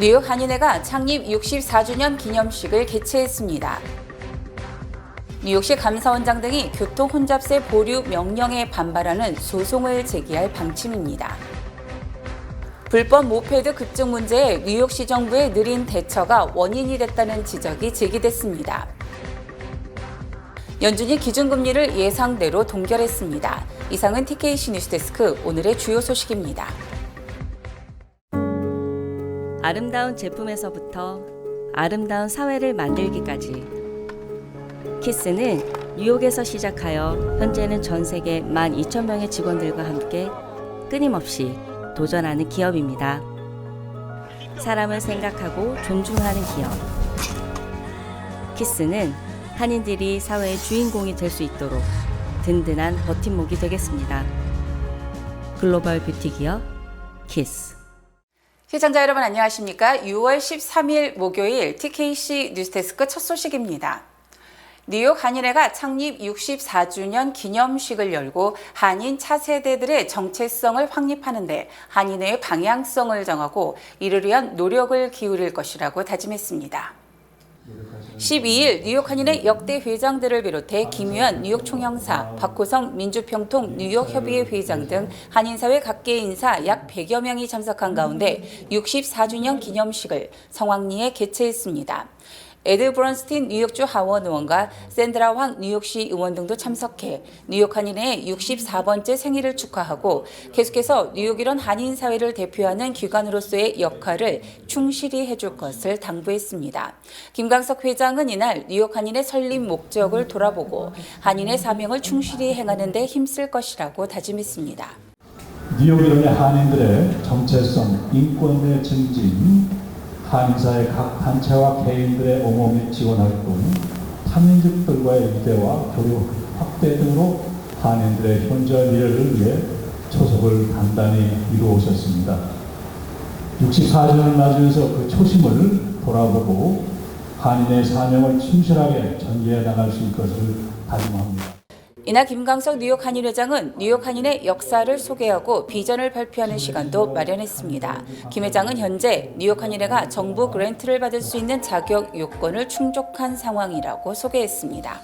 뉴욕 한인회가 창립 64주년 기념식을 개최했습니다. 뉴욕시 감사원장 등이 교통 혼잡세 보류 명령에 반발하는 소송을 제기할 방침입니다. 불법 모페드 급증 문제에 뉴욕시 정부의 느린 대처가 원인이 됐다는 지적이 제기됐습니다. 연준이 기준금리를 예상대로 동결했습니다. 이상은 TKC 뉴스데스크 오늘의 주요 소식입니다. 아름다운 제품에서부터 아름다운 사회를 만들기까지 키스는 뉴욕에서 시작하여 현재는 전 세계 12,000명의 직원들과 함께 끊임없이 도전하는 기업입니다. 사람을 생각하고 존중하는 기업. 키스는 한인들이 사회의 주인공이 될 수 있도록 든든한 버팀목이 되겠습니다. 글로벌 뷰티 기업 키스. 시청자 여러분 안녕하십니까? 6월 13일 목요일 TKC 뉴스데스크 첫 소식입니다. 뉴욕 한인회가 창립 64주년 기념식을 열고 한인 차세대들의 정체성을 확립하는 데 한인회의 방향성을 정하고 이를 위한 노력을 기울일 것이라고 다짐했습니다. 12일 뉴욕 한인회 역대 회장들을 비롯해 김유한 뉴욕 총영사, 박호성 민주평통 뉴욕협의회 회장 등 한인사회 각계 인사 약 100여 명이 참석한 가운데 64주년 기념식을 성황리에 개최했습니다. 에드 브런스틴 뉴욕주 하원 의원과 샌드라 황 뉴욕시 의원 등도 참석해 뉴욕 한인회의 64번째 생일을 축하하고 계속해서 뉴욕 이런 한인 사회를 대표하는 기관으로서의 역할을 충실히 해줄 것을 당부했습니다. 김광석 회장은 이날 뉴욕 한인회 설립 목적을 돌아보고 한인회 사명을 충실히 행하는 데 힘쓸 것이라고 다짐했습니다. 뉴욕 이런의 한인들의 정체성, 인권의 증진, 한인사의 각 단체와 개인들의 온몸의 지원활동, 한민족들과의 유대와 교류 확대 등으로 한인들의 현재 미래를 위해 초석을 단단히 이루어오셨습니다. 64주년을 맞으면서 그 초심을 돌아보고 한인의 사명을 충실하게 전개해 나갈 수 있을 것을 다짐합니다. 이날 김광석 뉴욕 한인회장은 뉴욕 한인의 역사를 소개하고 비전을 발표하는 시간도 마련했습니다. 김 회장은 현재 뉴욕 한인회가 정부 그랜트를 받을 수 있는 자격 요건을 충족한 상황이라고 소개했습니다.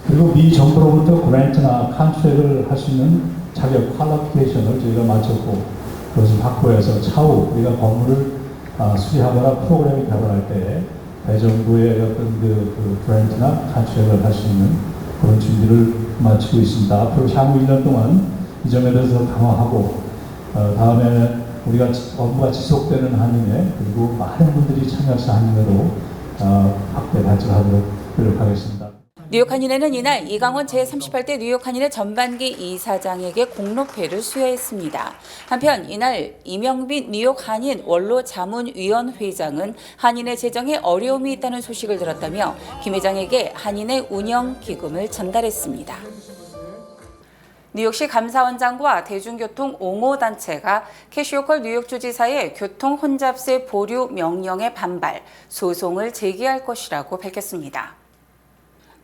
그리고 미 정부로부터 그랜트나 컨트랙을 할 수 있는 자격 퀄리피케이션을 저희가 마쳤고 그것을 확보해서 차후 우리가 건물을 수리하거나 프로그램을 개발할 때 대정부의 어떤 그 그랜트나 컨트랙을 할 수 있는 그런 준비를 마치고 있습니다. 앞으로 향후 1년 동안 이 점에 대해서 강화하고 다음에 우리가 업무가 지속되는 한인회 그리고 많은 분들이 참여해서 한인회로 확대 발전하도록 노력하겠습니다. 뉴욕 한인회는 이날 이강원 제38대 뉴욕 한인회 전반기 이사장에게 공로패를 수여했습니다. 한편 이날 이명빈 뉴욕 한인 원로 자문위원 회장은 한인회 재정에 어려움이 있다는 소식을 들었다며 김 회장에게 한인회 운영 기금을 전달했습니다. 뉴욕시 감사원장과 대중교통 옹호단체가 캐시 호컬 뉴욕주지사의 교통 혼잡세 보류 명령에 반발, 소송을 제기할 것이라고 밝혔습니다.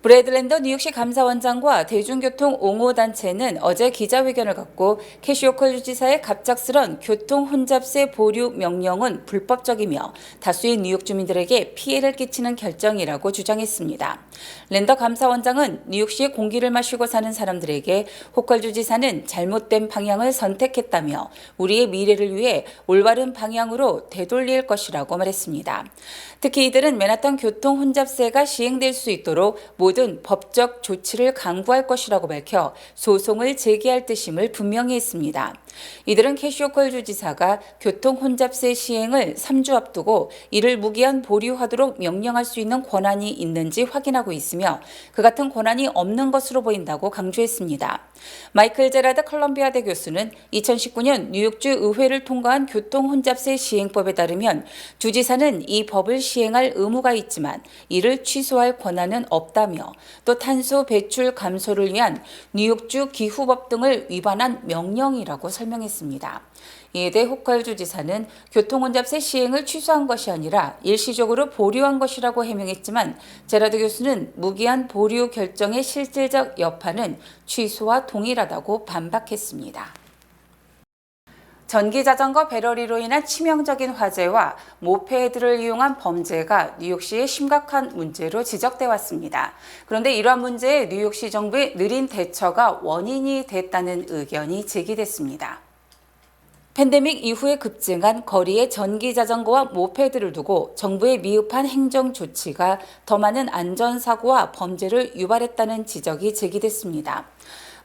브래드 랜더 뉴욕시 감사원장과 대중교통 옹호단체는 어제 기자회견을 갖고 캐시 호컬 주지사의 갑작스런 교통 혼잡세 보류 명령은 불법적이며 다수의 뉴욕 주민들에게 피해를 끼치는 결정이라고 주장했습니다. 랜더 감사원장은 뉴욕시의 공기를 마시고 사는 사람들에게 호컬 주지사는 잘못된 방향을 선택했다며 우리의 미래를 위해 올바른 방향으로 되돌릴 것이라고 말했습니다. 특히 이들은 맨하탄 교통 혼잡세가 시행될 수 있도록 모든 법적 조치를 강구할 것이라고 밝혀 소송을 제기할 뜻임을 분명히 했습니다. 이들은 캐시 호컬 주지사가 교통 혼잡세 시행을 3주 앞두고 이를 무기한 보류하도록 명령할 수 있는 권한이 있는지 확인하고 있으며 그 같은 권한이 없는 것으로 보인다고 강조했습니다. 마이클 제라드 컬럼비아대 교수는 2019년 뉴욕주 의회를 통과한 교통 혼잡세 시행법에 따르면 주지사는 이 법을 시행할 의무가 있지만 이를 취소할 권한은 없다며 또 탄소 배출 감소를 위한 뉴욕주 기후법 등을 위반한 명령이라고 설명했습니다. 이에 대해 호컬 주지사는 교통혼잡세 시행을 취소한 것이 아니라 일시적으로 보류한 것이라고 해명했지만 제라드 교수는 무기한 보류 결정의 실질적 여파는 취소와 동일하다고 반박했습니다. 전기자전거 배럴이로 인한 치명적인 화재와 모페드를 이용한 범죄가 뉴욕시의 심각한 문제로 지적돼 왔습니다. 그런데 이러한 문제에 뉴욕시 정부의 느린 대처가 원인이 됐다는 의견이 제기됐습니다. 팬데믹 이후에 급증한 거리의 전기자전거와 모페드를 두고 정부의 미흡한 행정 조치가 더 많은 안전사고와 범죄를 유발했다는 지적이 제기됐습니다.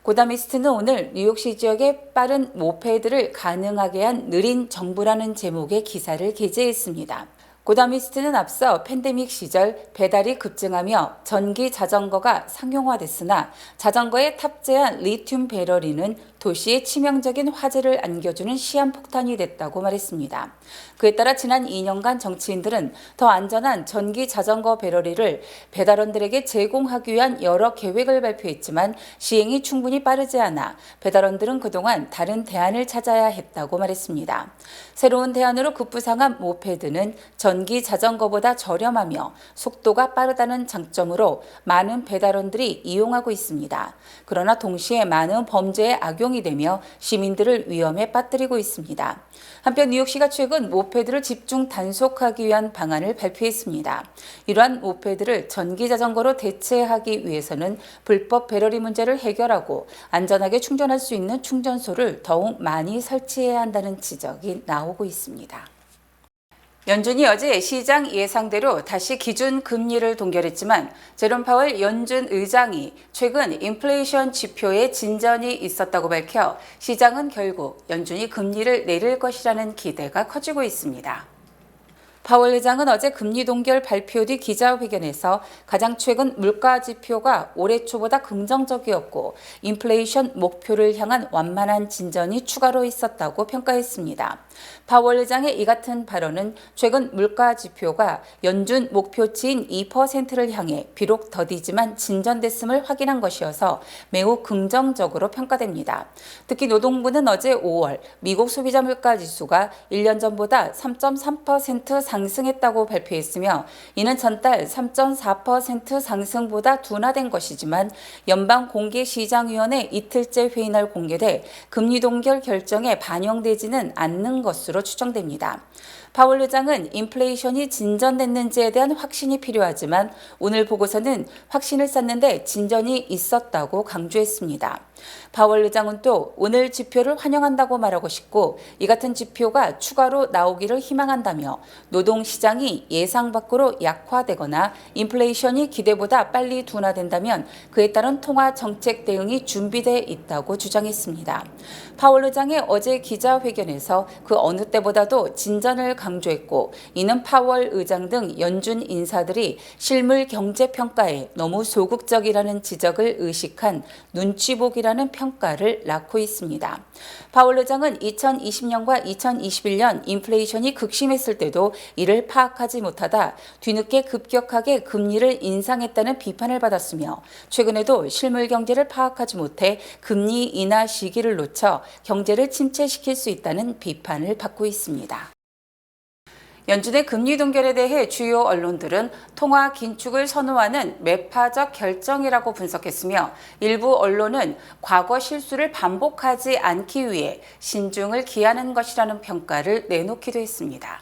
고다미스트는 오늘 뉴욕시 지역의 빠른 모페드를 가능하게 한 느린 정부라는 제목의 기사를 게재했습니다. 고다미스트는 앞서 팬데믹 시절 배달이 급증하며 전기 자전거가 상용화됐으나 자전거에 탑재한 리튬 배럴이는 도시에 치명적인 화재를 안겨주는 시한폭탄이 됐다고 말했습니다. 그에 따라 지난 2년간 정치인들은 더 안전한 전기 자전거 배럴이를 배달원들에게 제공하기 위한 여러 계획을 발표했지만 시행이 충분히 빠르지 않아 배달원들은 그동안 다른 대안을 찾아야 했다고 말했습니다. 새로운 대안으로 급부상한 모페드는 전기 자전거보다 저렴하며 속도가 빠르다는 장점으로 많은 배달원들이 이용하고 있습니다. 그러나 동시에 많은 범죄에 악용이 되며 시민들을 위험에 빠뜨리고 있습니다. 한편 뉴욕시가 최근 모페드를 집중 단속하기 위한 방안을 발표했습니다. 이러한 모페드를 전기 자전거로 대체하기 위해서는 불법 배럴이 문제를 해결하고 안전하게 충전할 수 있는 충전소를 더욱 많이 설치해야 한다는 지적이 나오고 있습니다. 연준이 어제 시장 예상대로 다시 기준 금리를 동결했지만 제롬 파월 연준 의장이 최근 인플레이션 지표에 진전이 있었다고 밝혀 시장은 결국 연준이 금리를 내릴 것이라는 기대가 커지고 있습니다. 파월 의장은 어제 금리 동결 발표 뒤 기자회견에서 가장 최근 물가 지표가 올해 초보다 긍정적이었고 인플레이션 목표를 향한 완만한 진전이 추가로 있었다고 평가했습니다. 파월 의장의 이 같은 발언은 최근 물가 지표가 연준 목표치인 2%를 향해 비록 더디지만 진전됐음을 확인한 것이어서 매우 긍정적으로 평가됩니다. 특히 노동부는 어제 5월 미국 소비자 물가 지수가 1년 전보다 3.3% 상승했다고 발표했으며 이는 전달 3.4% 상승보다 둔화된 것이지만 연방공개시장위원회 이틀째 회의 날 공개돼 금리 동결 결정에 반영되지는 않는 것으로 추정됩니다. 파월 의장은 인플레이션이 진전됐는지에 대한 확신이 필요하지만 오늘 보고서는 확신을 쌓는데 진전이 있었다고 강조했습니다. 파월 의장은 또 오늘 지표를 환영한다고 말하고 싶고 이 같은 지표가 추가로 나오기를 희망한다며 노동시장이 예상 밖으로 약화되거나 인플레이션이 기대보다 빨리 둔화된다면 그에 따른 통화 정책 대응이 준비돼 있다고 주장했습니다. 파월 의장의 어제 기자회견에서 그 어느 때보다도 진전을 강조했고 이는 파월 의장 등 연준 인사들이 실물 경제 평가에 너무 소극적이라는 지적을 의식한 눈치보기라는 평가를 낳고 있습니다. 파월 의장은 2020년과 2021년 인플레이션이 극심했을 때도 이를 파악하지 못하다 뒤늦게 급격하게 금리를 인상했다는 비판을 받았으며 최근에도 실물 경제를 파악하지 못해 금리 인하 시기를 놓쳐 경제를 침체시킬 수 있다는 비판을 받고 있습니다. 연준의 금리 동결에 대해 주요 언론들은 통화 긴축을 선호하는 매파적 결정이라고 분석했으며 일부 언론은 과거 실수를 반복하지 않기 위해 신중을 기하는 것이라는 평가를 내놓기도 했습니다.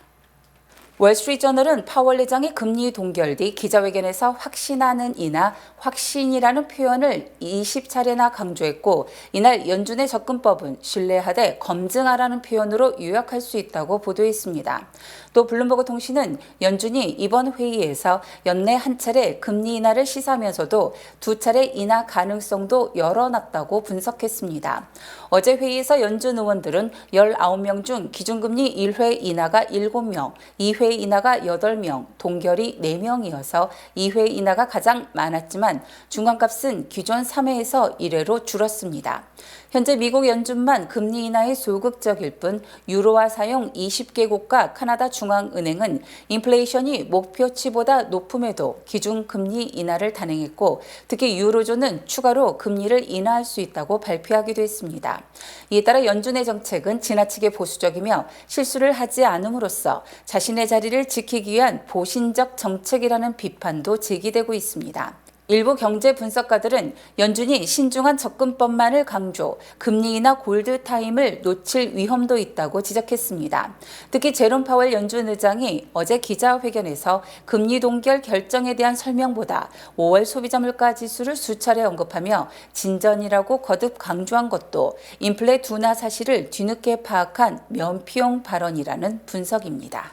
월스트리트저널은 파월 의장의 금리 동결 뒤 기자회견에서 확신하는 이나 확신이라는 표현을 20차례나 강조했고 이날 연준의 접근법은 신뢰하되 검증하라는 표현으로 요약할 수 있다고 보도했습니다. 또 블룸버그 통신은 연준이 이번 회의에서 연내 한 차례 금리 인하를 시사하면서도 두 차례 인하 가능성도 열어놨다고 분석했습니다. 어제 회의에서 연준 의원들은 19명 중 기준금리 1회 인하가 7명, 2회 인하가 8명, 동결이 4명이어서 2회 인하가 가장 많았지만 중간값은 기존 3회에서 1회로 줄었습니다. 현재 미국 연준만 금리 인하에 소극적일 뿐 유로화 사용 20개국과 카나다 중앙은행은 인플레이션이 목표치보다 높음에도 기준금리 인하를 단행했고 특히 유로존은 추가로 금리를 인하할 수 있다고 발표하기도 했습니다. 이에 따라 연준의 정책은 지나치게 보수적이며 실수를 하지 않음으로써 자신의 자리를 지키기 위한 보신적 정책이라는 비판도 제기되고 있습니다. 일부 경제 분석가들은 연준이 신중한 접근법만을 강조, 금리 인하 골드타임을 놓칠 위험도 있다고 지적했습니다. 특히 제롬 파월 연준 의장이 어제 기자회견에서 금리 동결 결정에 대한 설명보다 5월 소비자 물가 지수를 수차례 언급하며 진전이라고 거듭 강조한 것도 인플레 둔화 사실을 뒤늦게 파악한 면피용 발언이라는 분석입니다.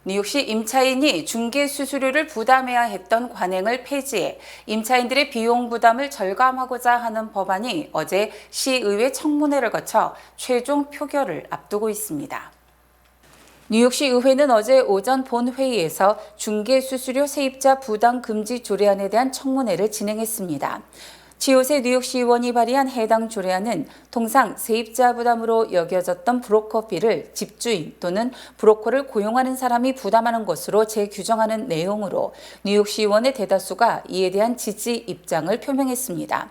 뉴욕시 임차인이 중개 수수료를 부담해야 했던 관행을 폐지해 임차인들의 비용 부담을 절감하고자 하는 법안이 어제 시의회 청문회를 거쳐 최종 표결을 앞두고 있습니다. 뉴욕시 의회는 어제 오전 본회의에서 중개 수수료 세입자 부담 금지 조례안에 대한 청문회를 진행했습니다. 치오세 뉴욕시 의원이 발의한 해당 조례안은 통상 세입자 부담으로 여겨졌던 브로커비를 집주인 또는 브로커를 고용하는 사람이 부담하는 것으로 재규정하는 내용으로 뉴욕시 의원의 대다수가 이에 대한 지지 입장을 표명했습니다.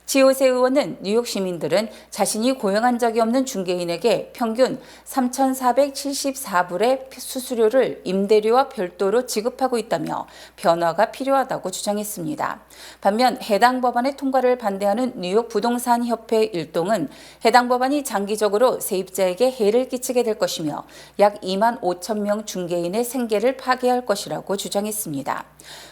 치오세 의원은 뉴욕 시민들은 자신이 고용한 적이 없는 중개인에게 평균 3,474불의 수수료를 임대료와 별도로 지급하고 있다며 변화가 필요하다고 주장했습니다. 반면 해당 법안의 통과를 반대하는 뉴욕 부동산 협회 일동은 해당 법안이 장기적으로 세입자에게 해를 끼치게 될 것이며 약 2만 5천 명 중개인의 생계를 파괴할 것이라고 주장했습니다.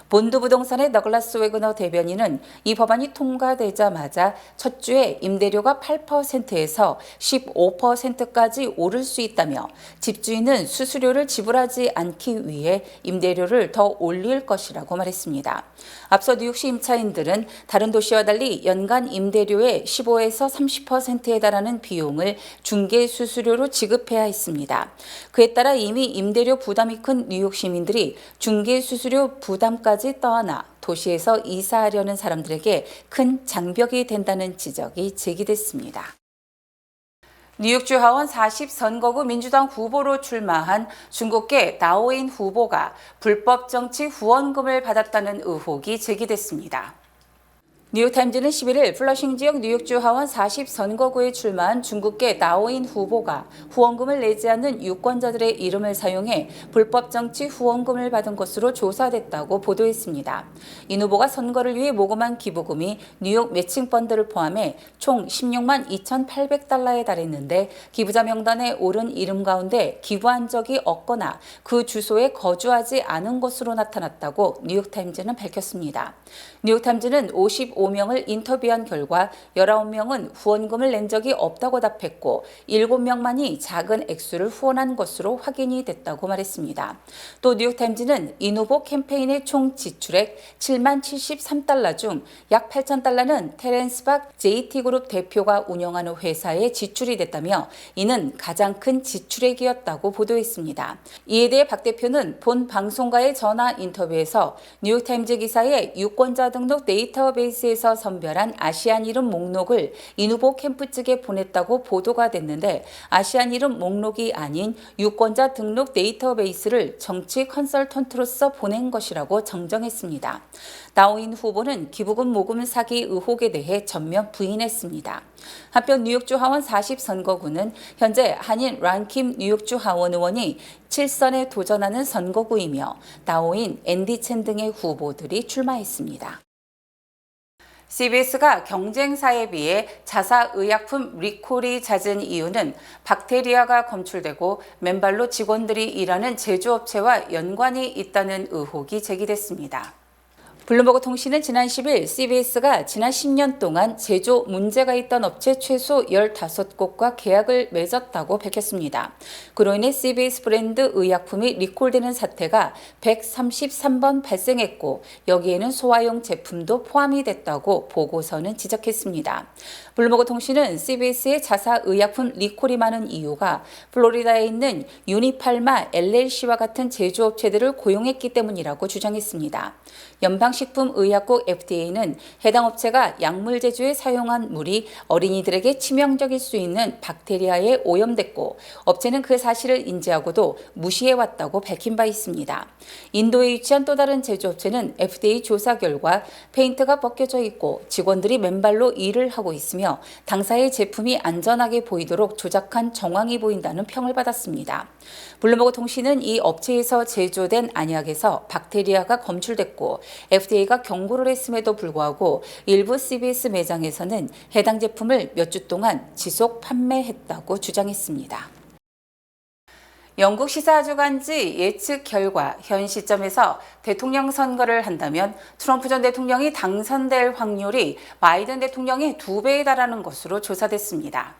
본드 부동산의 더글라스 웨그너 대변인은 이 법안이 통과되자마자 첫 주에 임대료가 8%에서 15%까지 오를 수 있다며 집주인은 수수료를 지불하지 않기 위해 임대료를 더 올릴 것이라고 말했습니다. 앞서 뉴욕시 임차인들은 다른 도시와 달리 연간 임대료의 15에서 30%에 달하는 비용을 중개 수수료로 지급해야 했습니다. 그에 따라 이미 임대료 부담이 큰 뉴욕 시민들이 중개 수수료 부담까지 떠안아 도시에서 이사하려는 사람들에게 큰 장벽이 된다는 지적이 제기됐습니다. 뉴욕주 하원 40선거구 민주당 후보로 출마한 중국계 나오인 후보가 불법 정치 후원금을 받았다는 의혹이 제기됐습니다. 뉴욕타임즈는 11일 플러싱 지역 뉴욕주 하원 40선거구에 출마한 중국계 나오인 후보가 후원금을 내지 않는 유권자들의 이름을 사용해 불법 정치 후원금을 받은 것으로 조사됐다고 보도했습니다. 이 후보가 선거를 위해 모금한 기부금이 뉴욕 매칭펀드를 포함해 총 16만 2,800달러에 달했는데 기부자 명단에 오른 이름 가운데 기부한 적이 없거나 그 주소에 거주하지 않은 것으로 나타났다고 뉴욕타임즈는 밝혔습니다. 뉴욕타임즈는 55명을 인터뷰한 결과 19명은 후원금을 낸 적이 없다고 답했고 7명만이 작은 액수를 후원한 것으로 확인이 됐다고 말했습니다. 또 뉴욕타임즈는 이 후보 캠페인의 총 지출액 7만 73달러 중 약 8,000달러는 테렌스 박 JT그룹 대표가 운영하는 회사에 지출이 됐다며 이는 가장 큰 지출액이었다고 보도했습니다. 이에 대해 박 대표는 본 방송과의 전화 인터뷰에서 뉴욕타임즈 기사에 유권자 등록 데이터베이스에서 선별한 아시안 이름 목록을 이 후보 캠프 측에 보냈다고 보도가 됐는데 아시안 이름 목록이 아닌 유권자 등록 데이터베이스를 정치 컨설턴트로서 보낸 것이라고 정정했습니다. 나오인 후보는 기부금 모금 사기 의혹에 대해 전면 부인했습니다. 한편 뉴욕주 하원 40선거구는 현재 한인 란킴 뉴욕주 하원 의원이 7선에 도전하는 선거구이며 나오인 앤디 첸 등의 후보들이 출마했습니다. CBS가 경쟁사에 비해 자사 의약품 리콜이 잦은 이유는 박테리아가 검출되고 맨발로 직원들이 일하는 제조업체와 연관이 있다는 의혹이 제기됐습니다. 블룸버그 통신은 지난 10일 CBS가 지난 10년 동안 제조 문제가 있던 업체 최소 15곳과 계약을 맺었다고 밝혔습니다. 그로 인해 CBS 브랜드 의약품이 리콜되는 사태가 133번 발생했고 여기에는 소화용 제품도 포함이 됐다고 보고서는 지적했습니다. 블룸버그 통신은 CBS의 자사 의약품 리콜이 많은 이유가 플로리다에 있는 유니팔마 LLC와 같은 제조업체들을 고용했기 때문이라고 주장했습니다. 연방식품의약국 FDA는 해당 업체가 약물 제조에 사용한 물이 어린이들에게 치명적일 수 있는 박테리아에 오염됐고 업체는 그 사실을 인지하고도 무시해왔다고 밝힌 바 있습니다. 인도에 위치한 또 다른 제조업체는 FDA 조사 결과 페인트가 벗겨져 있고 직원들이 맨발로 일을 하고 있으며 당사의 제품이 안전하게 보이도록 조작한 정황이 보인다는 평을 받았습니다. 블룸버그 통신은 이 업체에서 제조된 안약에서 박테리아가 검출됐고 FDA가 경고를 했음에도 불구하고 일부 CVS 매장에서는 해당 제품을 몇 주 동안 지속 판매했다고 주장했습니다. 영국 시사주간지 예측 결과 현 시점에서 대통령 선거를 한다면 트럼프 전 대통령이 당선될 확률이 바이든 대통령의 2배에 달하는 것으로 조사됐습니다.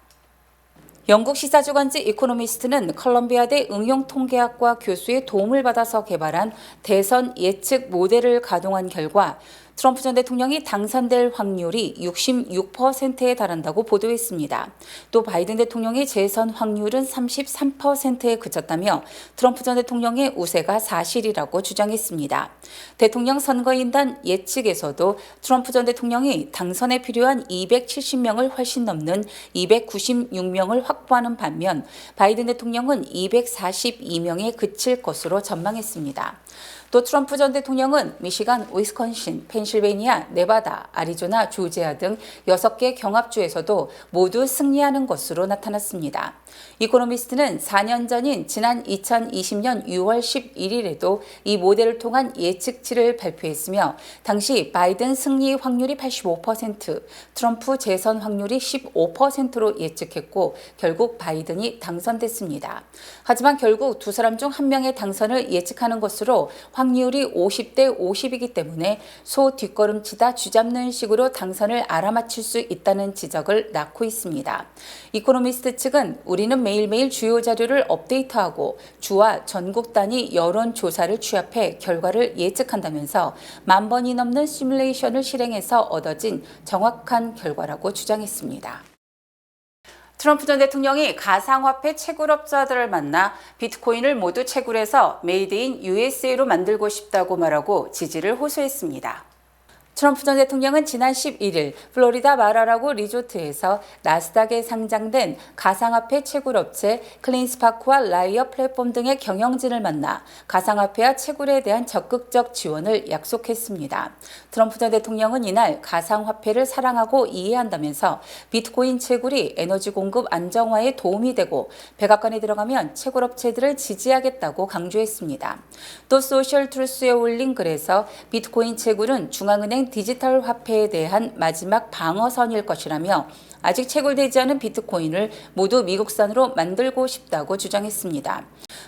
영국 시사주간지 이코노미스트는 컬럼비아대 응용통계학과 교수의 도움을 받아서 개발한 대선 예측 모델을 가동한 결과 트럼프 전 대통령이 당선될 확률이 66%에 달한다고 보도했습니다. 또 바이든 대통령의 재선 확률은 33%에 그쳤다며 트럼프 전 대통령의 우세가 사실이라고 주장했습니다. 대통령 선거인단 예측에서도 트럼프 전 대통령이 당선에 필요한 270명을 훨씬 넘는 296명을 확보하는 반면 바이든 대통령은 242명에 그칠 것으로 전망했습니다. 또 트럼프 전 대통령은 미시간, 위스콘신, 펜실베이니아, 네바다, 아리조나, 조지아 등 6개 경합주에서도 모두 승리하는 것으로 나타났습니다. 이코노미스트는 4년 전인 지난 2020년 6월 11일에도 이 모델을 통한 예측치를 발표했으며 당시 바이든 승리 확률이 85%, 트럼프 재선 확률이 15%로 예측했고 결국 바이든이 당선됐습니다. 하지만 결국 두 사람 중 한 명의 당선을 예측하는 것으로 확률이 50대 50이기 때문에 소 뒷걸음치다 쥐잡는 식으로 당선을 알아맞힐 수 있다는 지적을 낳고 있습니다. 이코노미스트 측은 우리는 매일매일 주요 자료를 업데이트하고 주와 전국 단위 여론조사를 취합해 결과를 예측한다면서 10,000번이 넘는 시뮬레이션을 실행해서 얻어진 정확한 결과라고 주장했습니다. 트럼프 전 대통령이 가상화폐 채굴업자들을 만나 비트코인을 모두 채굴해서 메이드 인 USA로 만들고 싶다고 말하고 지지를 호소했습니다. 트럼프 전 대통령은 지난 11일 플로리다 마라라고 리조트에서 나스닥에 상장된 가상화폐 채굴업체 클린스파크와 라이어 플랫폼 등의 경영진을 만나 가상화폐와 채굴에 대한 적극적 지원을 약속했습니다. 트럼프 전 대통령은 이날 가상화폐를 사랑하고 이해한다면서 비트코인 채굴이 에너지 공급 안정화에 도움이 되고 백악관에 들어가면 채굴업체들을 지지하겠다고 강조했습니다. 또 소셜트루스에 올린 글에서 비트코인 채굴은 중앙은행 디지털 화폐에 대한 마지막 방어선일 것이라며 아직 채굴되지 않은 비트코인을 모두 미국산으로 만들고 싶다고 주장했습니다.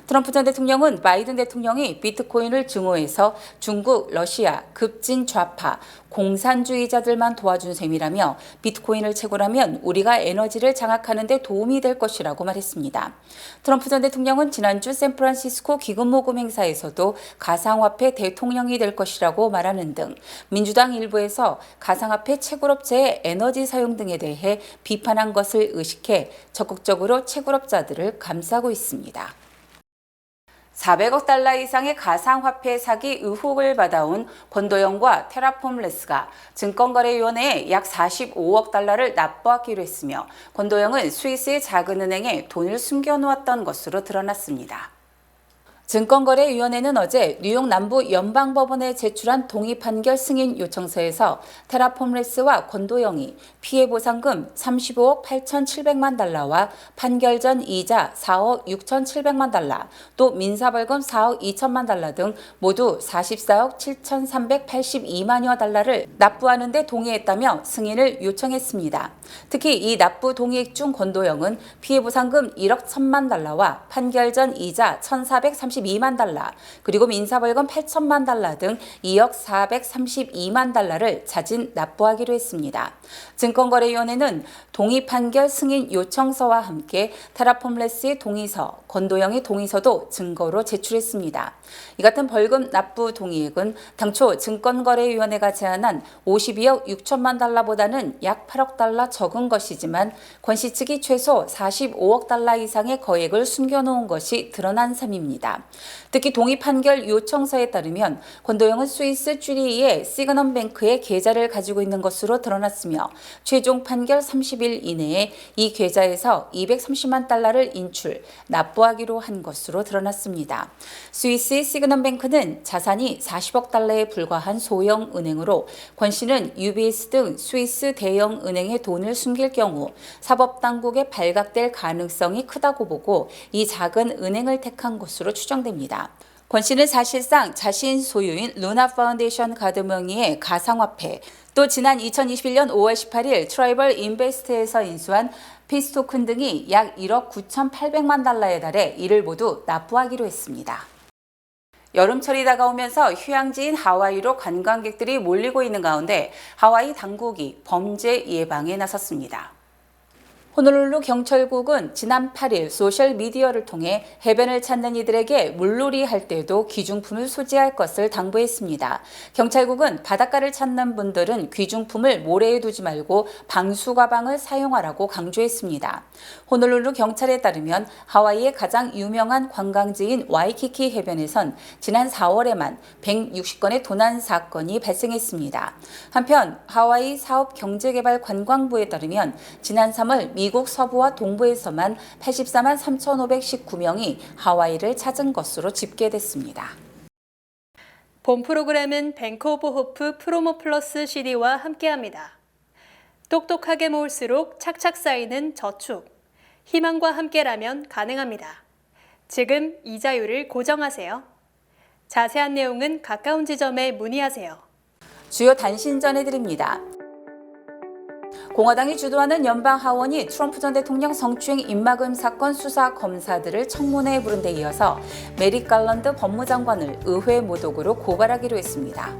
트럼프 전 대통령은 바이든 대통령이 비트코인을 증오해서 중국, 러시아, 급진 좌파, 공산주의자들만 도와준 셈이라며 비트코인을 채굴하면 우리가 에너지를 장악하는 데 도움이 될 것이라고 말했습니다. 트럼프 전 대통령은 지난주 샌프란시스코 기금모금 행사에서도 가상화폐 대통령이 될 것이라고 말하는 등 민주당 일부에서 가상화폐 채굴업체의 에너지 사용 등에 대해 비판한 것을 의식해 적극적으로 채굴업자들을 감싸고 있습니다. 400억 달러 이상의 가상화폐 사기 의혹을 받아온 권도영과 테라폼레스가 증권거래위원회에 약 45억 달러를 납부하기로 했으며 권도영은 스위스의 작은 은행에 돈을 숨겨놓았던 것으로 드러났습니다. 증권거래위원회는 어제 뉴욕 남부 연방법원에 제출한 동의 판결 승인 요청서에서 테라폼레스와 권도영이 피해보상금 35억 8,700만 달러와 판결 전 이자 4억 6,700만 달러, 또 민사벌금 4억 2천만 달러 등 모두 44억 7,382만여 달러를 납부하는 데 동의했다며 승인을 요청했습니다. 특히 이 납부 동의액 중 권도영은 피해보상금 1억 1천만 달러와 판결 전 이자 1,432만 달러, 그리고 민사벌금 8천만 달러 등 2억 432만 달러를 자진 납부하기로 했습니다. 증권거래위원회는 동의 판결 승인 요청서와 함께 테라폼레스의 동의서, 권도영의 동의서도 증거로 제출했습니다. 이 같은 벌금 납부 동의액은 당초 증권거래위원회가 제안한 52억 6천만 달러보다는 약 8억 달러 적은 것이지만 권 씨 측이 최소 45억 달러 이상의 거액을 숨겨놓은 것이 드러난 셈입니다. 특히 동의 판결 요청서에 따르면 권도영은 스위스 쭈리히의 시그넘뱅크에 계좌를 가지고 있는 것으로 드러났으며 최종 판결 30일 이내에 이 계좌에서 230만 달러를 인출, 납부하기로 한 것으로 드러났습니다. 스위스의 시그넘뱅크는 자산이 40억 달러에 불과한 소형 은행으로 권 씨는 UBS 등 스위스 대형 은행에 돈을 숨길 경우 사법당국에 발각될 가능성이 크다고 보고 이 작은 은행을 택한 것으로 추정됩니다. 권 씨는 사실상 자신 소유인 루나 파운데이션 카드 명의의 가상화폐, 또 지난 2021년 5월 18일 트라이벌 인베스트에서 인수한 피스 토큰 등이 약 1억 9,800만 달러에 달해 이를 모두 납부하기로 했습니다. 여름철이 다가오면서 휴양지인 하와이로 관광객들이 몰리고 있는 가운데 하와이 당국이 범죄 예방에 나섰습니다. 호놀룰루 경찰국은 지난 8일 소셜미디어를 통해 해변을 찾는 이들에게 물놀이 할 때도 귀중품을 소지할 것을 당부했습니다. 경찰국은 바닷가를 찾는 분들은 귀중품을 모래에 두지 말고 방수 가방을 사용하라고 강조했습니다. 호놀룰루 경찰에 따르면 하와이의 가장 유명한 관광지인 와이키키 해변에선 지난 4월에만 160건의 도난 사건이 발생했습니다. 한편 하와이 사업경제개발관광부에 따르면 지난 3월 미국 서부와 동부에서만 84만 3,519명이 하와이를 찾은 것으로 집계됐습니다. 본 프로그램은 뱅크 오브 호프 프로모 플러스 CD와 함께합니다. 똑똑하게 모을수록 착착 쌓이는 저축. 희망과 함께라면 가능합니다. 지금 이자율을 고정하세요. 자세한 내용은 가까운 지점에 문의하세요. 주요 단신 전해드립니다. 공화당이 주도하는 연방 하원이 트럼프 전 대통령 성추행 입막음 사건 수사 검사들을 청문회에 부른 데 이어서 메릭 갈런드 법무장관을 의회 모독으로 고발하기로 했습니다.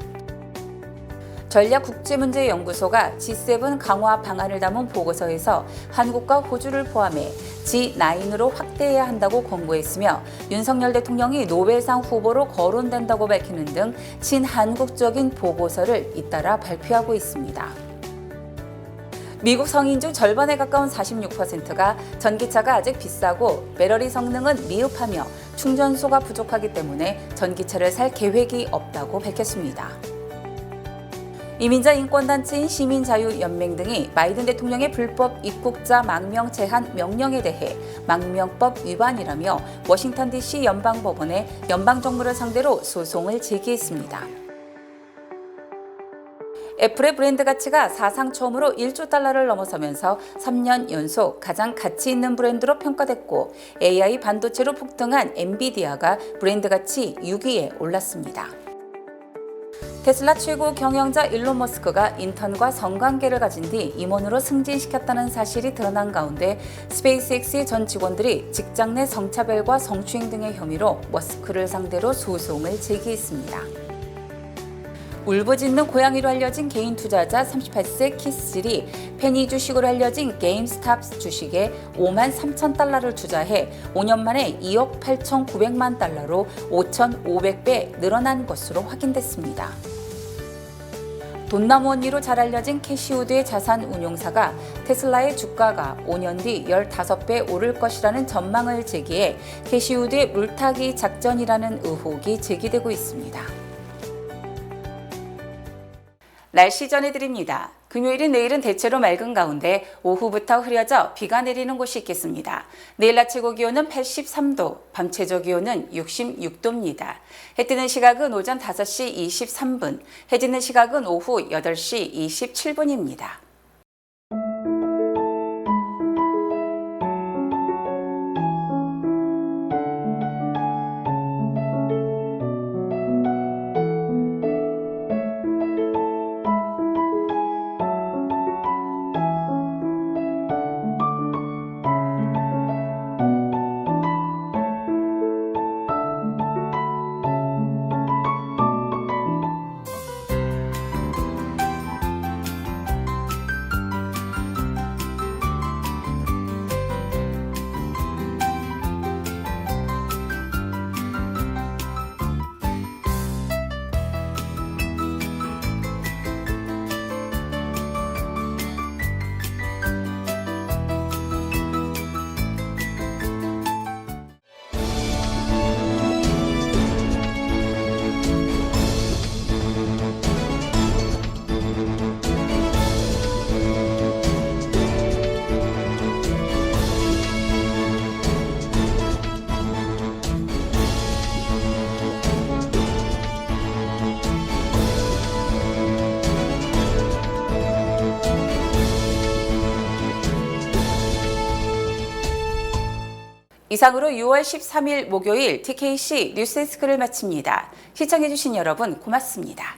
전략국제문제연구소가 G7 강화 방안을 담은 보고서에서 한국과 호주를 포함해 G9으로 확대해야 한다고 권고했으며 윤석열 대통령이 노벨상 후보로 거론된다고 밝히는 등 친한국적인 보고서를 잇따라 발표하고 있습니다. 미국 성인 중 절반에 가까운 46%가 전기차가 아직 비싸고 배터리 성능은 미흡하며 충전소가 부족하기 때문에 전기차를 살 계획이 없다고 밝혔습니다. 이민자 인권단체인 시민자유연맹 등이 바이든 대통령의 불법 입국자 망명 제한 명령에 대해 망명법 위반이라며 워싱턴 DC 연방법원에 연방정부를 상대로 소송을 제기했습니다. 애플의 브랜드 가치가 사상 처음으로 1조 달러를 넘어서면서 3년 연속 가장 가치 있는 브랜드로 평가됐고 AI 반도체로 폭등한 엔비디아가 브랜드 가치 6위에 올랐습니다. 테슬라 최고 경영자 일론 머스크가 인턴과 성관계를 가진 뒤 임원으로 승진시켰다는 사실이 드러난 가운데 스페이스X의 전 직원들이 직장 내 성차별과 성추행 등의 혐의로 머스크를 상대로 소송을 제기했습니다. 울부짖는 고양이로 알려진 개인 투자자 38세 키스질이 페니 주식으로 알려진 게임스탑 주식에 5만 3천 달러를 투자해 5년 만에 2억 8,900만 달러로 5,500배 늘어난 것으로 확인됐습니다. 돈나무 언니로 잘 알려진 캐시우드의 자산 운용사가 테슬라의 주가가 5년 뒤 15배 오를 것이라는 전망을 제기해 캐시우드의 물타기 작전이라는 의혹이 제기되고 있습니다. 날씨 전해드립니다. 금요일인 내일은 대체로 맑은 가운데 오후부터 흐려져 비가 내리는 곳이 있겠습니다. 내일 낮 최고 기온은 83도, 밤 최저 기온은 66도입니다. 해 뜨는 시각은 오전 5시 23분, 해 지는 시각은 오후 8시 27분입니다. 이상으로 6월 13일 목요일 TKC 뉴스데스크를 마칩니다. 시청해주신 여러분 고맙습니다.